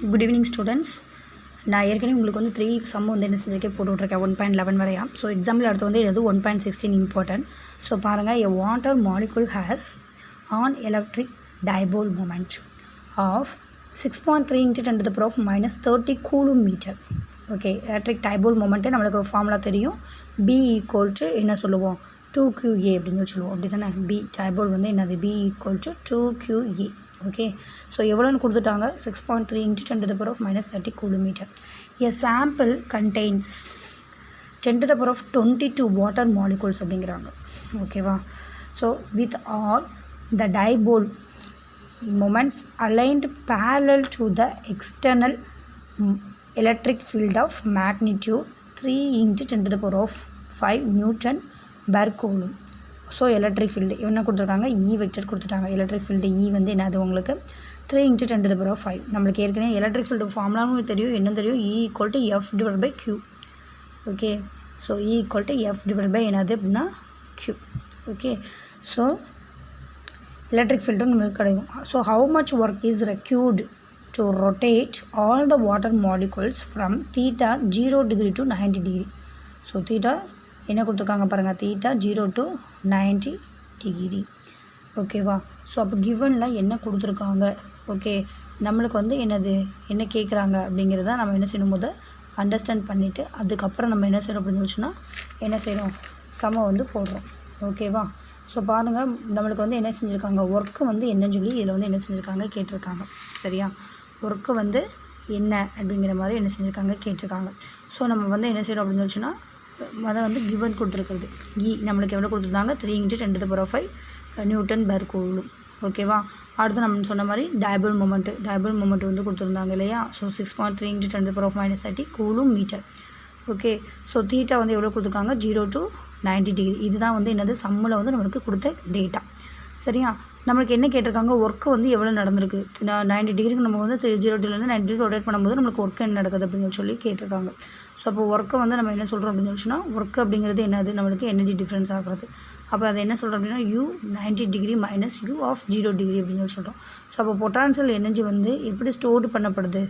Good evening students. நான் ஏற்கனவே உங்களுக்கு வந்து 3 சம் வந்து என்ன செஞ்சிருக்கேன் போட்டு விட்ருக்கேன் 1.11 வரையா. ஸோ எக்ஸாம்பிள் அடுத்து வந்து இது 1.16 இம்பார்ட்டன்ட். ஸோ பாருங்கள், a water molecule has an electric dipole moment of 6.3 × 10 to the power of minus 30 coulomb meter. Okay, electric dipole moment நம்மளுக்கு ஃபார்முலா தெரியும். B ஈக்குவல் டு என்ன சொல்லுவோம், 2QA அப்படின்னு சொல்லுவோம். அப்படி தானே, B டைபோல் வந்து என்னது, B equal to 2QA. Okay, so எவ்வளோன்னு கொடுத்துட்டாங்க, 6.3 × 10 to the power of minus 30 coulomb meter. A sample contains 10 to the power of 22 water molecules அப்படிங்கிறாங்க. ஓகேவா, so with all the dipole moments aligned parallel to the external electric field of magnitude 3 × 10 to the power of 5 Newton per coulomb. So electric field என்ன கொடுத்துருக்காங்க, இ vector கொடுத்துட்டாங்க. Electric field இ வந்து என்னது உங்களுக்கு 3 × 10 to the power of 5. நம்மளுக்கு ஏற்கனவே electric field ஃபார்முலாவும் தெரியும், என்ன தெரியும், E equal to F divide by Q. Okay, so E equal to F divide by என்னது அப்படின்னா க்யூ. ஓகே, ஸோ எலக்ட்ரிக் ஃபீல்டும் நம்மளுக்கு கிடைக்கும். So how much work is required to rotate all the water molecules from theta 0 degree to 90 degree. So theta என்ன கொடுத்துருக்காங்க பாருங்கள், theta 0 to 90 degree. ஓகேவா, so அப்போ கிவனில் என்ன கொடுத்துருக்காங்க. ஓகே, நம்மளுக்கு வந்து என்னது என்ன கேட்குறாங்க அப்படிங்கிறத நம்ம என்ன செய்யணும், போது அண்டர்ஸ்டாண்ட் பண்ணிவிட்டு அதுக்கப்புறம் நம்ம என்ன செய்யணும் அப்படின்னு சொல்லிச்சுன்னா என்ன செய்யணும், சம வந்து போடுறோம். ஓகேவா, ஸோ பாருங்கள், நம்மளுக்கு வந்து என்ன செஞ்சுருக்காங்க, ஒர்க்கு வந்து என்னன்னு சொல்லி இதில் வந்து என்ன செஞ்சுருக்காங்க கேட்டிருக்காங்க. சரியா, ஒர்க்கு வந்து என்ன அப்படிங்கிற மாதிரி என்ன செஞ்சுருக்காங்க கேட்டிருக்காங்க. ஸோ நம்ம வந்து என்ன செய்யணும் அப்படின்னு சொல்லிச்சுன்னா அதை வந்து கிவன் கொடுத்துருக்குறது. நம்மளுக்கு எவ்வளோ கொடுத்துருந்தாங்க, 3 × 10 to the power of 5 Newton per coulomb. ஓகேவா, அடுத்து நம்ம சொன்ன மாதிரி டைபோல் மொமெண்ட் வந்து கொடுத்துருந்தாங்க இல்லையா. So 6.3 × 10 to the power of minus 30 coulomb meter. Okay, so theta வந்து எவ்வளோ கொடுத்துருக்காங்க, 0 to 90 degree. இதுதான் வந்து என்னது சம்மில் வந்து நம்மளுக்கு கொடுத்த டேட்டா. சரியா, நம்மளுக்கு என்ன கேட்டிருக்காங்க, ஒர்க்கு வந்து எவ்வளோ நடந்திருக்கு, 90 டிகிரிக்கு நம்ம வந்து 0 டிகிரிலேருந்து 90 டிகிரி ரொட்டேட் பண்ணும்போது நம்மளுக்கு ஒர்க்கு என்ன நடக்குது அப்படின்னு சொல்லி கேட்டிருக்காங்க. ஸோ அப்போ ஒர்க்கை வந்து நம்ம என்ன சொல்கிறோம் அப்படின்னு சொல்லிச்சுன்னா, ஒர்க்கு அப்படிங்கிறது என்னது, நம்மளுக்கு எனர்ஜி டிஃப்ரென்ஸ் ஆகிறது. அப்போ அதை என்ன சொல்கிறோம் அப்படின்னா U 90 degree minus U of 0 degree அப்படின்னு சொல்லி சொல்கிறோம். ஸோ அப்போ பொட்டான்ஷியல் எனர்ஜி வந்து எப்படி ஸ்டோர்டு பண்ணப்படுது,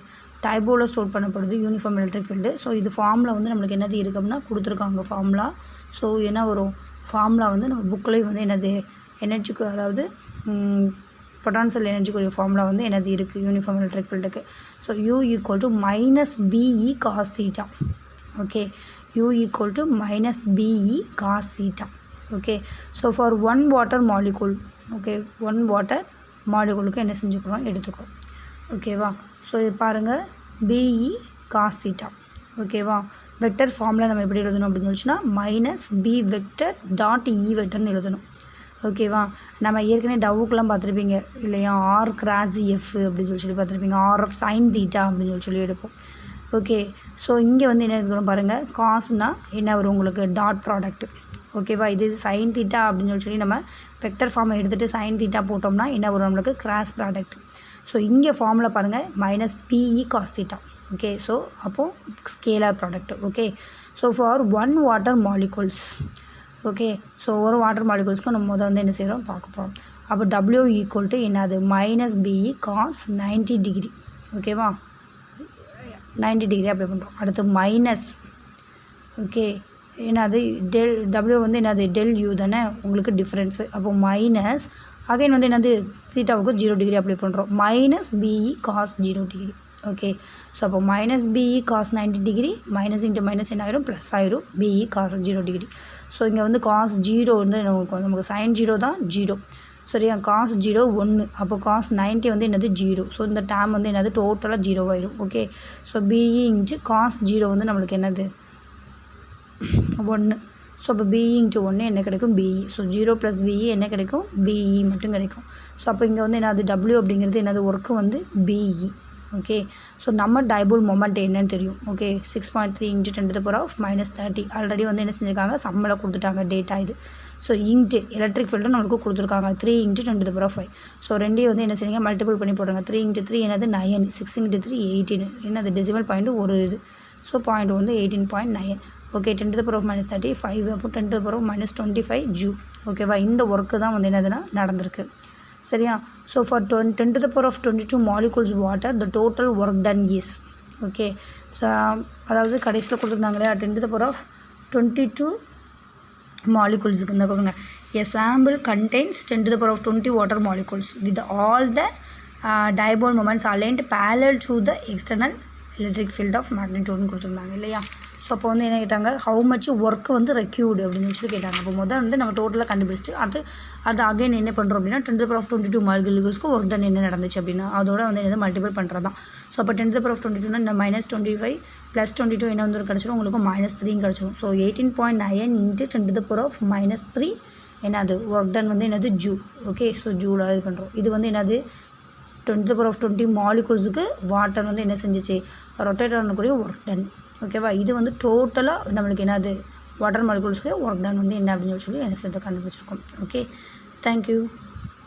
டைபோல ஸ்டோர் பண்ணப்படுது, யூனிஃபார்ம் எலக்ட்ரிக் ஃபீல்டு. ஸோ இது ஃபார்முலா வந்து நம்மளுக்கு என்னது இருக்குது அப்படின்னா கொடுத்துருக்காங்க ஃபார்முலா. ஸோ என்ன வரும், ஃபார்முலா வந்து நம்ம புக்கிலையும் வந்து என்னது எனர்ஜிக்கு, அதாவது பொட்டான்ஷியல் எனர்ஜிக்குரிய ஃபார்முலா வந்து என்னது இருக்குது யூனிஃபார்ம் எலக்ட்ரிக் ஃபீல்டுக்கு. So U equal to minus BE cos theta. Okay, U equal to minus BE cos theta. Okay, so for 1 water molecule, okay 1 water மாலிகூலுக்கு என்ன செஞ்சுக்கிறோம் எடுத்துக்கிறோம். ஓகேவா, ஸோ பாருங்கள், BE காஸ் தீட்டா. ஓகேவா, வெக்டர் ஃபார்முலா நம்ம எப்படி எழுதணும் அப்படின்னு சொல்லிச்சுன்னா minus B vector dot E வெக்டர்னு எழுதணும். ஓகேவா, நம்ம ஏற்கனவே டவுக்கெலாம் பார்த்துருப்பீங்க இல்லையா, ஆர் கிராஸ் எஃப் அப்படின்னு சொல்லி பார்த்துருப்பீங்க, ஆர் ஆஃப் சைன் தீட்டா அப்படின்னு சொல்லி எடுப்போம். ஓகே, ஸோ இங்கே வந்து என்ன இருக்கிறோம் பாருங்கள், காசுனால் என்ன வரும் உங்களுக்கு, டாட் ப்ராடக்ட். ஓகேவா, இது சைன் தீட்டா அப்படின்னு சொல்லி நம்ம வெக்டர் ஃபார்மை எடுத்துகிட்டு சைன் தீட்டா போட்டோம்னா என்ன வரும் நம்மளுக்கு, கிராஸ் ப்ராடக்ட். ஸோ இங்கே ஃபார்மில் பாருங்கள் minus PE cos theta. Okay, so அப்போது scalar product. Okay, so for 1 water molecules. Okay, so ஒரு வாட்டர் மாலிகூல்ஸ்க்கு நம்ம வந்து என்ன செய்கிறோம் பார்க்க போகிறோம். அப்போ W ஈக்குவல் டு என்னது, மைனஸ் BE காஸ் 90 டிகிரி. ஓகேவா, 90 டிகிரி அப்ளை பண்ணுறோம். அடுத்து மைனஸ், ஓகே என்னது W வந்து என்னது டெல் U தானே உங்களுக்கு டிஃப்ரென்ஸு. அப்போ மைனஸ் அகைன் வந்து என்னது தீட்டாவுக்கு 0 டிகிரி அப்ளை பண்ணுறோம், minus BE cos 0 degree. Okay, so அப்போ minus BE cos 90 degree minus into minus என்ன ஆயிரும், ப்ளஸ் ஆயிரும் BE காஸ் 0 டிகிரி. ஸோ இங்கே வந்து காஸ் 0 வந்து நமக்கு சைன் 0 தான் 0. சரியா, காஸ் 0 1, அப்போ காஸ் 90 வந்து என்னது 0. ஸோ இந்த டேம் வந்து என்னது டோட்டலாக 0 ஆயிரும். Okay, so BE into cos 0 வந்து நம்மளுக்கு என்னது 1. ஸோ அப்போ BE இன்ட்டு 1 என்ன கிடைக்கும், BE. ஸோ 0 + BE என்ன கிடைக்கும், BE மட்டும் கிடைக்கும். ஸோ அப்போ இங்கே வந்து என்னது W அப்படிங்கிறது என்னது ஒர்க்கு வந்து BE. ஓகே, ஸோ நம்ம டைபோல் மொமெண்ட் என்னன்னு தெரியும். Okay, 6.3 × 10 to the power of minus 30 already வந்து என்ன செஞ்சுருக்காங்க, சம்மளை கொடுத்துட்டாங்க டேட்டா இது. ஸோ இன்ட்டு எலக்ட்ரிக் ஃபீல்டு நம்மளுக்கு கொடுத்துருக்காங்க 3 × 10 to the power of 5. So ரெண்டையும் வந்து என்ன செய்யுங்க, மல்டிபிள் பண்ணி போடுறாங்க. 3 × 3 என்னது 9, 6 × 3 18, என்னது டெசிமல் பாயிண்ட் ஒரு இது. ஸோ பாயிண்ட் வந்து 18.9. Okay, 10 to the power of minus 30 5, அப்போ 10 to the power of minus 25 joule. ஓகேவா, இந்த ஒர்க்கு தான் வந்து என்னதுன்னா நடந்திருக்கு. சரியா? So for 10 to the power of 22 molecules water the total work done is okay. So அதாவது கடைசியில் கொடுத்துருந்தாங்க இல்லையா 10 to the power of 22 moleculesக்கு இந்த கொடுங்க. A sample contains 10 to the power of 20 water molecules with all the dipole moments aligned parallel to the external electric field of magnitude கொடுத்துருந்தாங்க இல்லையா? So அப்போ வந்து என்ன கேட்டாங்க, ஹவு மச் ஒர்க் வந்து required அப்படின்னு சொல்லி கேட்டாங்க. அப்போ முதல் வந்து நம்ம டோட்டலாக கண்டுபிடிச்சிட்டு அடுத்து அகைன் என்ன பண்ணுறோம் அப்படின்னா 10 to the power of 22 moleculesக்கு ஒர்க் டன் என்ன நடந்துச்சு அப்படின்னா அதோட வந்து என்ன மல்டிபிள் பண்ணுறது தான். ஸோ அப்போ 10 to the power of 22 இந்த -25 + 22 என்ன வந்து கிடச்சிரும் உங்களுக்கு -3 கிடச்சிரும். So 18.9 × 10 to the power of -3 என்னது ஒர்க் டன் வந்து என்னது ஜூல். ஓகே. ஸோ ஜூலாக இது பண்ணுறோம். இது வந்து என்னது 10 to the power of 20 moleculesக்கு water வந்து என்ன செஞ்சிச்சு ரொட்டேட் ஆகக்கூடிய ஒர்க் டன். ஓகேவா? இது வந்து டோட்டலாக நம்மளுக்கு என்னது வாட்டர் மாலிகுல்ஸ்க்கு ஒர்க் டன் வந்து என்ன அப்படின்னு சொல்லி என்ன சேர்த்து கண்டுபிடிச்சிருக்கோம். ஓகே. தேங்க்யூ.